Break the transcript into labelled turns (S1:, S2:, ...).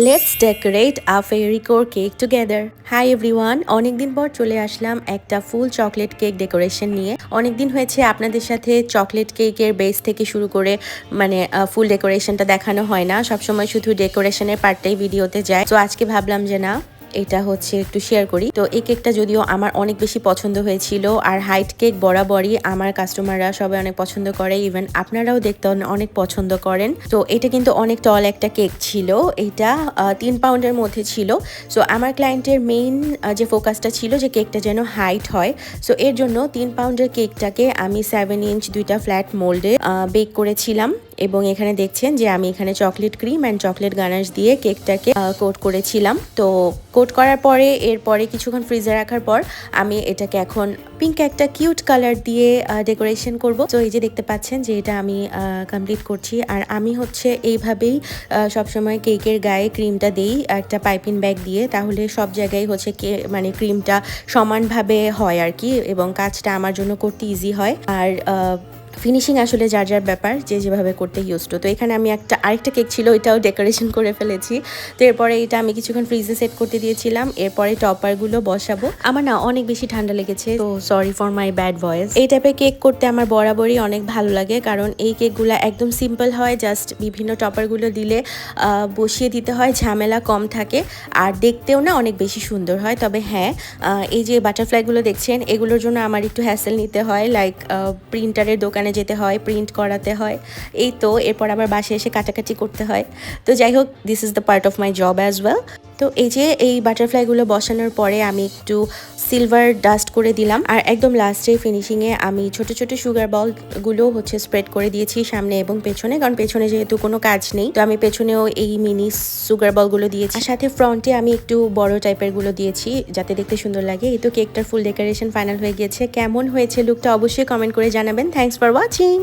S1: Let's decorate a fairy core cake together. Hi everyone, অনেকদিন পর চলে আসলাম একটা ফুল চকলেট কেক ডেকোরেশন নিয়ে। অনেকদিন হয়েছে আপনাদের সাথে চকলেট কেকের বেস থেকে শুরু করে ফুল ডেকোরেশনটা দেখানো হয় না, সবসময় শুধু ডেকোরেশনের পার্টটাই ভিডিওতে যায়। তো আজকে ভাবলাম যে না, এটা হচ্ছে একটু শেয়ার করি। তো এই কেকটা যদিও আমার অনেক বেশি পছন্দ হয়েছিল, আর হাইট কেক বরাবরই আমার কাস্টমাররা সবাই অনেক পছন্দ করে, ইভেন আপনারাও দেখতে অনেক পছন্দ করেন। তো এটা কিন্তু অনেক টল একটা কেক ছিল, এটা 3 পাউন্ডের মধ্যে ছিল। সো আমার ক্লায়েন্টের মেইন যে ফোকাসটা ছিল যে কেকটা যেন হাইট হয়। সো এর জন্য 3 পাউন্ডের কেকটাকে আমি 7 ইঞ্চ দুইটা ফ্ল্যাট মোল্ডে বেক করেছিলাম। এবং এখানে দেখছেন যে আমি এখানে chocolate cream and chocolate ganache দিয়ে কেকটাকে কোট করেছিলাম। তো কোট করার পরে এরপরে কিছুক্ষণ ফ্রিজে রাখার পর আমি এটাকে এখন পিঙ্ক একটা কিউট কালার দিয়ে ডেকোরেশন করব। তো এই যে দেখতে পাচ্ছেন যে এটা আমি কমপ্লিট করছি। আর আমি হচ্ছে এইভাবেই সবসময় কেকের গায়ে ক্রিমটা দিই একটা পাইপিং ব্যাগ দিয়ে, তাহলে সব জায়গায় হচ্ছে ক্রিমটা সমানভাবে হয় আর কি, এবং কাজটা আমার জন্য করতে ইজি হয়। আর ফিনিশিং আসলে যার যার ব্যাপার, যে যেভাবে করতে ইউজ তো এখানে আমি আরেকটা কেক ছিল, এটাও ডেকোরেশন করে ফেলেছি। তো এরপরে এটা আমি কিছুক্ষণ ফ্রিজে সেট করতে দিয়েছিলাম। এরপরে টপারগুলো বসাবো। আমার না অনেক বেশি ঠান্ডা লেগেছে, তো sorry for my bad voice. এই টাইপের কেক করতে আমার বরাবরই অনেক ভালো লাগে, কারণ এই কেকগুলো একদম সিম্পল হয়, জাস্ট বিভিন্ন টপারগুলো দিলে বসিয়ে দিতে হয়, ঝামেলা কম থাকে, আর দেখতেও না অনেক বেশি সুন্দর হয়। তবে হ্যাঁ, এই যে বাটারফ্লাইগুলো দেখছেন, এগুলোর জন্য আমার একটু হ্যাসেল নিতে হয়, লাইক প্রিন্টারের দোকানে যেতে হয়, প্রিন্ট করাতে হয়, এই তো এরপর আবার বাসায় এসে কাটাকাটি করতে হয়। তো যাই হোক, this is the part of my job as well. তো এই যে এই বাটারফ্লাইগুলো বসানোর পরে আমি একটু সিলভার ডাস্ট করে দিলাম, আর একদম লাস্টে ফিনিশিংয়ে আমি ছোট ছোট সুগার বলগুলো হচ্ছে স্প্রেড করে দিয়েছি সামনে এবং পেছনে, কারণ পেছনে যেহেতু কোনো কাজ নেই, তো আমি পেছনেও এই মিনি সুগার বলগুলো দিয়েছি। আর সাথে ফ্রন্টে আমি একটু বড় টাইপের গুলো দিয়েছি যাতে দেখতে সুন্দর লাগে। এই তো কেকটার ফুল ডেকোরেশন ফাইনাল হয়ে গিয়েছে। কেমন হয়েছে লুকটা অবশ্যই কমেন্ট করে জানাবেন। Thanks for watching.